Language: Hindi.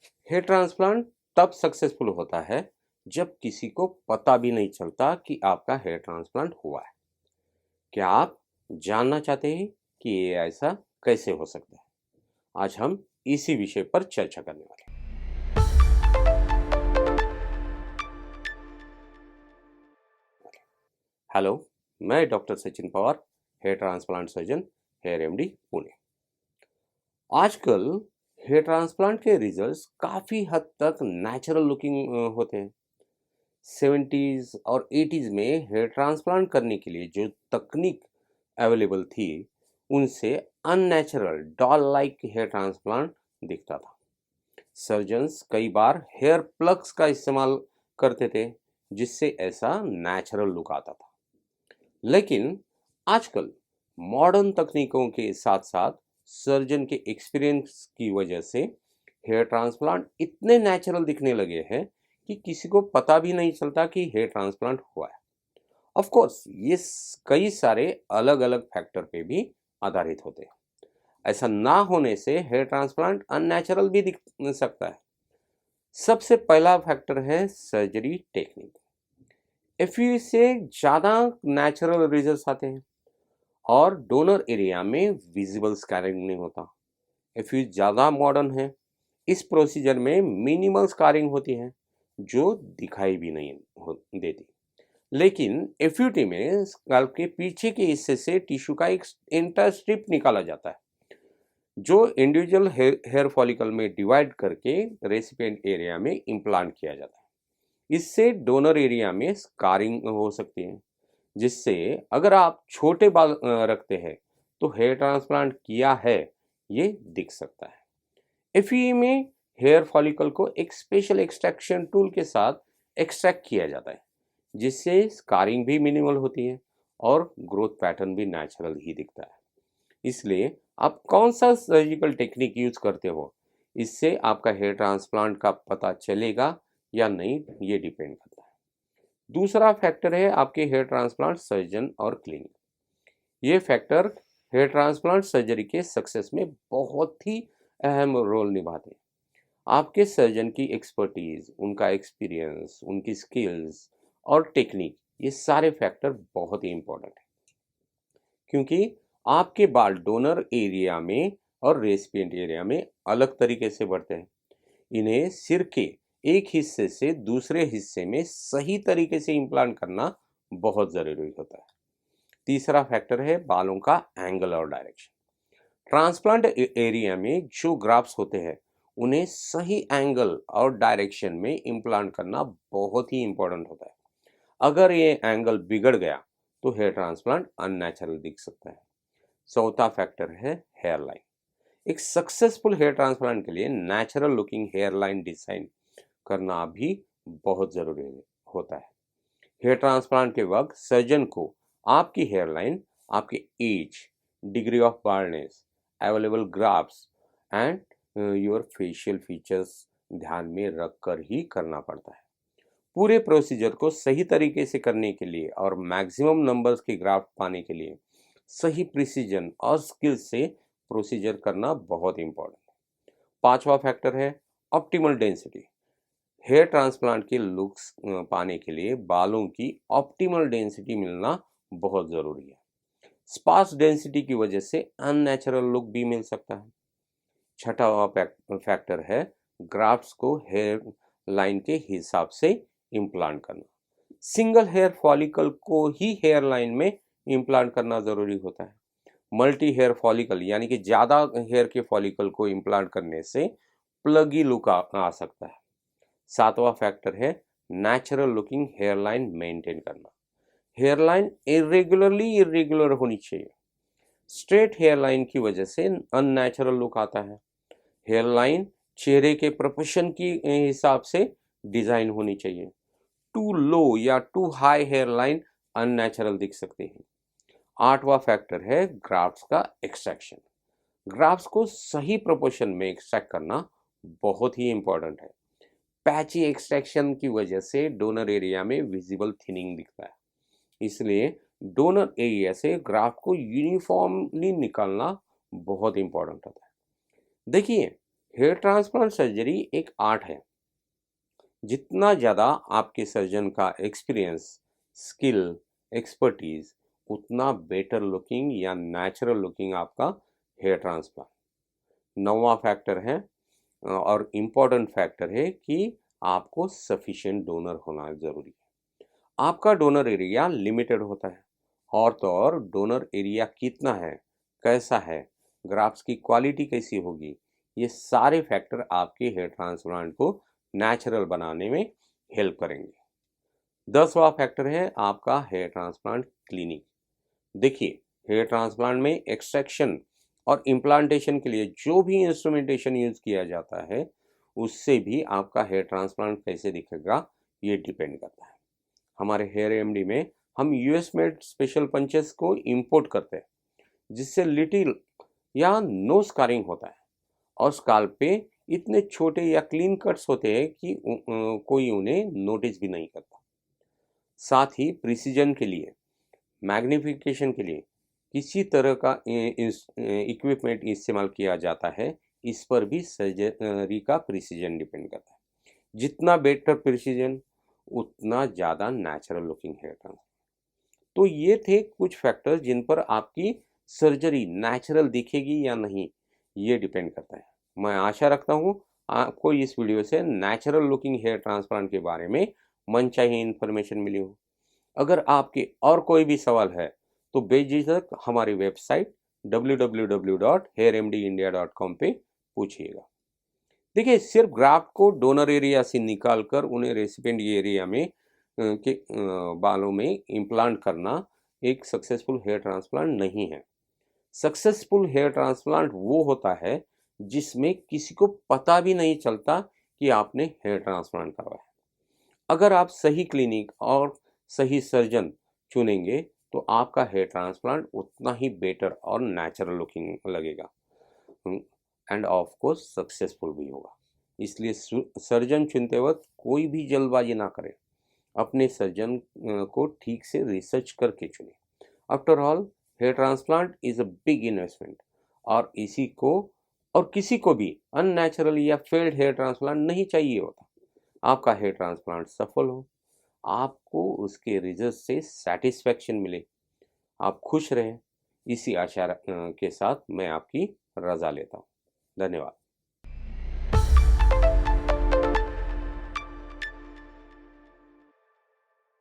हेयर ट्रांसप्लांट तब सक्सेसफुल होता है जब किसी को पता भी नहीं चलता कि आपका हेयर ट्रांसप्लांट हुआ है। क्या आप जानना चाहते हैं कि ये ऐसा कैसे हो सकता है? आज हम इसी विषय पर चर्चा करने वाले हैं। हेलो, मैं doctor Sachin Pawar, hair transplant surgeon, hair MD, Pune. आजकल हेयर ट्रांसप्लांट के रिजल्ट्स काफ़ी हद तक नेचुरल लुकिंग होते हैं। 70s और 80s में हेयर ट्रांसप्लांट करने के लिए जो तकनीक अवेलेबल थी, उनसे unnatural doll like hair transplant दिखता था। सर्जन्स कई बार हेयर प्लग्स का इस्तेमाल करते थे, जिससे ऐसा नेचुरल लुक आता था। लेकिन आजकल मॉडर्न तकनीकों के साथ साथ सर्जन के एक्सपीरियंस की वजह से हेयर ट्रांसप्लांट इतने नेचुरल दिखने लगे हैं कि किसी को पता भी नहीं चलता कि हेयर ट्रांसप्लांट हुआ है। ऑफ कोर्स ये कई सारे अलग अलग फैक्टर पे भी आधारित होते हैं। ऐसा ना होने से हेयर ट्रांसप्लांट अननेचुरल भी दिख सकता है। सबसे पहला फैक्टर है सर्जरी टेक्निक। एफयू से ज़्यादा नेचुरल रिजल्ट्स आते हैं और डोनर एरिया में विजिबल स्कैरिंग नहीं होता। एफयू ज़्यादा मॉडर्न है। इस प्रोसीजर में मिनिमल स्कारिंग होती है जो दिखाई भी नहीं देती। लेकिन एफयूटी में स्कैल्प के पीछे के हिस्से से टिश्यू का एक इंटरस्ट्रिप निकाला जाता है जो इंडिविजुअल हेयर फॉलिकल में डिवाइड करके रेसिपिएंट एरिया में इम्प्लांट किया जाता है। इससे डोनर एरिया में स्कारिंग हो सकती है, जिससे अगर आप छोटे बाल रखते हैं तो हेयर ट्रांसप्लांट किया है ये दिख सकता है। एफई में हेयर फॉलिकल को एक स्पेशल एक्सट्रैक्शन टूल के साथ एक्सट्रैक्ट किया जाता है, जिससे स्कारिंग भी मिनिमल होती है और ग्रोथ पैटर्न भी नेचुरल ही दिखता है। इसलिए आप कौन सा सर्जिकल टेक्निक यूज करते हो, इससे आपका हेयर ट्रांसप्लांट का पता चलेगा या नहीं, ये डिपेंड करता है। दूसरा फैक्टर है आपके हेयर ट्रांसप्लांट सर्जन और क्लिनिक। ये फैक्टर हेयर ट्रांसप्लांट सर्जरी के सक्सेस में बहुत ही अहम रोल निभाते हैं। आपके सर्जन की एक्सपर्टीज, उनका एक्सपीरियंस, उनकी स्किल्स और टेक्निक, ये सारे फैक्टर बहुत ही इंपॉर्टेंट है, क्योंकि आपके बाल डोनर एरिया में और रेसिपिएंट एरिया में अलग तरीके से बढ़ते हैं। इन्हें सिर के एक हिस्से से दूसरे हिस्से में सही तरीके से इम्प्लांट करना बहुत ज़रूरी होता है। तीसरा फैक्टर है बालों का एंगल और डायरेक्शन। ट्रांसप्लांट एरिया में जो ग्राफ्ट्स होते हैं, उन्हें सही एंगल और डायरेक्शन में इम्प्लांट करना बहुत ही इंपॉर्टेंट होता है। अगर ये एंगल बिगड़ गया तो हेयर ट्रांसप्लांट अननेचुरल दिख सकता है। चौथा फैक्टर है हेयर लाइन। एक सक्सेसफुल हेयर ट्रांसप्लांट के लिए natural looking hair line design करना भी बहुत ज़रूरी होता है। हेयर ट्रांसप्लांट के वक्त सर्जन को आपकी हेयर लाइन, आपके age, degree of baldness, available grafts and your facial features ध्यान में रखकर ही करना पड़ता है। पूरे प्रोसीजर को सही तरीके से करने के लिए और मैक्सिमम नंबर्स के ग्राफ्ट पाने के लिए सही प्रिसीजन और स्किल से प्रोसीजर करना बहुत इंपॉर्टेंट है। पांचवा फैक्टर है ऑप्टिमल डेंसिटी। हेयर ट्रांसप्लांट के लुक्स पाने के लिए बालों की ऑप्टिमल डेंसिटी मिलना बहुत ज़रूरी है। स्पार्स डेंसिटी की वजह से अननेचुरल लुक भी मिल सकता है। छठा फैक्टर है ग्राफ्ट्स को हेयर लाइन के हिसाब से इम्प्लांट करना। सिंगल हेयर फॉलिकल को ही हेयर लाइन में इम्प्लांट करना ज़रूरी होता है। मल्टी हेयर फॉलिकल यानी कि ज़्यादा हेयर के फॉलिकल को इम्प्लांट करने से प्लगी लुक आ सकता है। सातवां फैक्टर है natural looking hair line maintain करना। हेयर लाइन इरेगुलर होनी चाहिए। स्ट्रेट हेयर लाइन की वजह से अननेचुरल लुक आता है। हेयर लाइन चेहरे के प्रोपोर्शन की हिसाब से डिज़ाइन होनी चाहिए। टू लो या too high hair line unnatural दिख सकते हैं। आठवां फैक्टर है ग्राफ्ट्स का एक्सट्रैक्शन। ग्राफ्ट्स को सही प्रोपोर्शन में एक्सट्रैक्ट करना बहुत ही इंपॉर्टेंट है। पैची एक्सट्रैक्शन की वजह से डोनर एरिया में विजिबल थिनिंग दिखता है। इसलिए डोनर एरिया से ग्राफ्ट को यूनिफॉर्मली निकालना बहुत इंपॉर्टेंट होता है। देखिए, हेयर ट्रांसप्लांट सर्जरी एक आर्ट है। जितना ज़्यादा आपके सर्जन का एक्सपीरियंस, स्किल, एक्सपर्टीज, उतना बेटर लुकिंग या नेचुरल लुकिंग आपका हेयर ट्रांसप्लांट। नौवां फैक्टर है और इम्पॉर्टेंट फैक्टर है कि आपको सफिशिएंट डोनर होना ज़रूरी है। आपका डोनर एरिया लिमिटेड होता है, और तो और डोनर एरिया कितना है, कैसा है, ग्राफ्ट्स की क्वालिटी कैसी होगी, ये सारे फैक्टर आपके हेयर ट्रांसप्लांट को नेचुरल बनाने में हेल्प करेंगे। 10वां फैक्टर है आपका हेयर ट्रांसप्लांट क्लिनिक। देखिए, हेयर ट्रांसप्लांट में एक्सट्रैक्शन और इम्प्लांटेशन के लिए जो भी इंस्ट्रूमेंटेशन यूज किया जाता है, उससे भी आपका हेयर ट्रांसप्लांट कैसे दिखेगा ये डिपेंड करता है। हमारे हेयर एमडी में हम यूएस मेड स्पेशल पंचेस को इंपोर्ट करते हैं, जिससे लिटिल या नो स्कारिंग होता है और स्काल्प पे इतने छोटे या क्लीन कट्स होते हैं कि कोई उन्हें नोटिस भी नहीं करता। साथ ही प्रिसीजन के लिए, मैग्निफिकेशन के लिए किसी तरह का इक्विपमेंट इस्तेमाल किया जाता है, इस पर भी सर्जरी का प्रिसीजन डिपेंड करता है। जितना बेटर प्रिसीजन, उतना ज़्यादा नेचुरल लुकिंग हेयर ट्रांसप्लांट। तो ये थे कुछ फैक्टर्स जिन पर आपकी सर्जरी नेचुरल दिखेगी या नहीं, ये डिपेंड करता है। मैं आशा रखता हूँ आपको इस वीडियो से नेचुरल लुकिंग हेयर ट्रांसप्लांट के बारे में मनचाही इन्फॉर्मेशन मिली हो। अगर आपके और कोई भी सवाल है तो बेझिझक हमारी वेबसाइट www.hairmdindia.com पे पूछिएगा। देखिए, सिर्फ ग्राफ्ट को डोनर एरिया से निकालकर उन्हें रेसिपिएंट एरिया में बालों में इम्प्लांट करना एक सक्सेसफुल हेयर ट्रांसप्लांट नहीं है। सक्सेसफुल हेयर ट्रांसप्लांट वो होता है जिसमें किसी को पता भी नहीं चलता कि आपने हेयर ट्रांसप्लांट करवाया। अगर आप सही क्लिनिक और सही सर्जन चुनेंगे तो आपका हेयर ट्रांसप्लांट उतना ही बेटर और नेचुरल लुकिंग लगेगा एंड ऑफ कोर्स सक्सेसफुल भी होगा। इसलिए सर्जन चुनते वक्त कोई भी जल्दबाजी ना करें। अपने सर्जन को ठीक से रिसर्च करके चुनें। After all, hair transplant is a big investment और किसी को भी अननेचुरल या फेल्ड हेयर ट्रांसप्लांट नहीं चाहिए होता। आपका हेयर ट्रांसप्लांट सफल हो, आपको उसके रिजल्ट से सेटिस्फैक्शन मिले, आप खुश रहें, इसी आशा के साथ मैं आपकी रजा लेता हूँ। धन्यवाद।